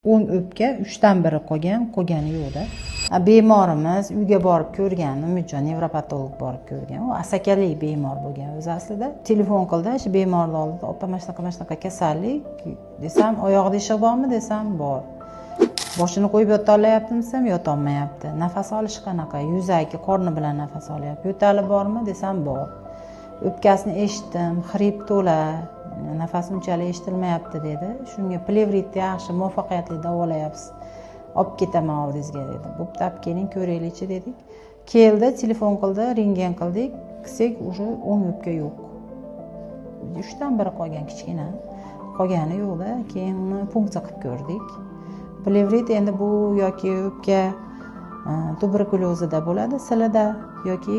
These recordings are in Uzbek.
10 o'pka 3dan biri qolgani yo'qda. Bemorimiz uyga borib ko'rgan, Umidjon nevropatolog borib ko'rgan. U asakali bemor bo'lgan o'zi aslida. Telefon qildi, shu bemorni oldida, "Opa, mana shunaqa kasallik" desam, "Oyog'ida ishi bormi?" desam, "Bor." Boshini qo'yib yota olayaptimi desam, yota olmayapti. Nafas olishi qanaqa? Yuzaki, qorni bilan nafas olyapti. Yo'tali bormi desam, bor. O'pkasini eshitdim, xrip to'la, nafas unchalik eshitilmayapti dedi. Shunga plevritni yaxshi, muvaffaqiyatli davolayapsiz. Olib ketaman oldingizga dedi. "Bo'pti, olib keling, ko'raylikchi" dedik. Keldi, telefon qildi, rentgen qildik. Qilsak, уже 10 o'pka yo'q. 3dan biri qolgan kichkina. Qolgani yo'qda. Keyin uni punksiya qilib ko'rdik. Plevrit endi bu yoki o'pka tuberkulyozida bo'ladi, silida yoki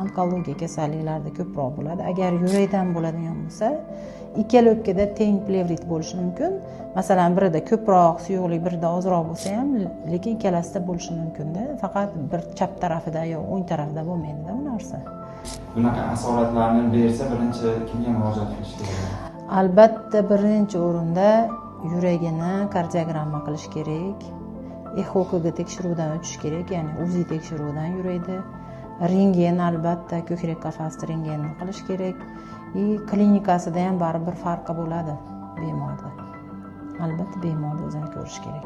onkologiya kasalliklarida ko'proq bo'ladi. Agar yurakdan bo'ladigan bo'lsa, ikkala o'pkada teng plevrit bo'lishi mumkin. Masalan, birida ko'proq suyuqlik, birida ozroq bo'lsa ham, lekin ikkalasida bo'lishi mumkin-da. Faqat bir chap tarafida yo o'ng tarafida bo'lmaydi-da bu narsa. Bunaqa asoratlarni bersa, birinchi kimga murojaat qilish kerak? Albatta, birinchi o'rinda yuragini kardiogramma qilish kerak. EKG tekshiruvdan o'tish kerak, ya'ni UZI tekshiruvidan yurakni. Rentgen albatta, ko'krak qafasi rentgenini qilish kerak. Klinikasida ham baribir farqi bo'ladi bemorda. Albatta bemorni o'zini ko'rish kerak.